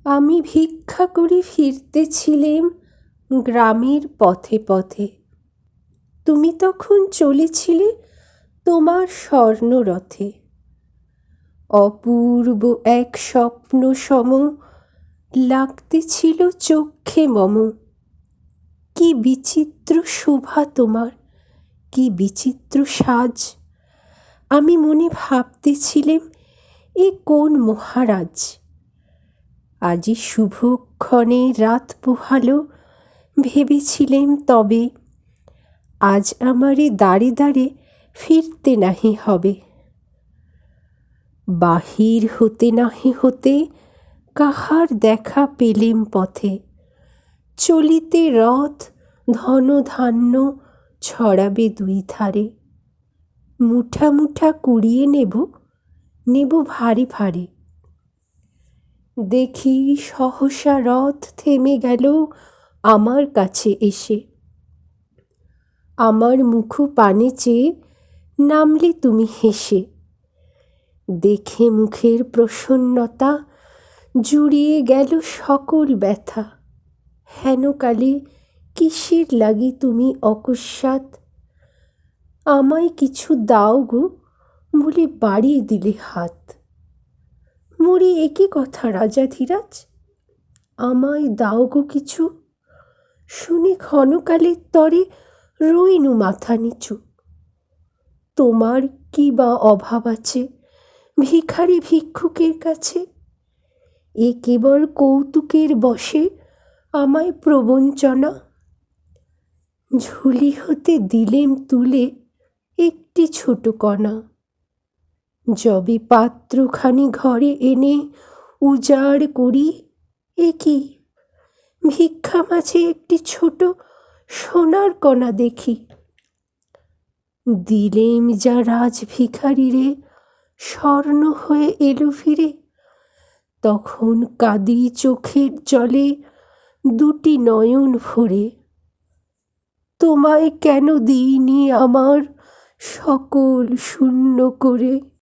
আমি ভিক্ষা করে ফিরতেছিলেম গ্রামের পথে পথে। তুমি তখন চলেছিলে তোমার স্বর্ণরথে। অপূর্ব এক স্বপ্ন সম লাগতেছিল চক্ষে মম। কি বিচিত্র শোভা তোমার, কি বিচিত্র সাজ! আমি মনে ভাবতেছিলেম এ কোন মহারাজ। আজি শুভক্ষণে রাত পোহালো, ভেবেছিলেম তবে আজ আমারে দ্বারে দ্বারে ফিরতে নাহি হবে। বাহির হতে নাহি হতে কাহার দেখা পেলেম পথে। চলিতে রথ ধনধান্য ছড়াবে দুই ধারে। মুঠা মুঠা কুড়িয়ে নেব, নেব ভারে ভারে। দেখি সহসা রথ থেমে গেল আমার কাছে এসে। আমার মুখ পানে চেয়ে নামলে তুমি হেসে। দেখে মুখের প্রসন্নতা জুড়িয়ে গেল সকল ব্যথা। হেন কালে কিসের লাগি তুমি অকস্মাৎ আমায় কিছু দাও গো বলে বাড়িয়ে দিলে হাত। মরি একই কথা রাজাধিরাজ, আমায় দাও গো কিছু। শুনে ক্ষণকালের তরে রইনু মাথা নিচু। তোমার কি বা অভাব আছে ভিখারি ভিক্ষুকের কাছে? এ কেবল কৌতুকের বশে আমায় প্রবঞ্চনা। ঝুলি হতে দিলেম তুলে একটি ছোট কণা। যবে পাত্রখানি ঘরে এনে উজাড় করি, এ কি ভিক্ষা মাঝে একটি ছোট সোনার কণা দেখি। দিলেম যা রাজ ভিখারিরে, স্বর্ণ হয়ে এলো ফিরে। তখন কাঁদি চোখের জলে দুটি নয়ন ভরে। তোমায় কেন দিইনি আমার সকল শূন্য করে।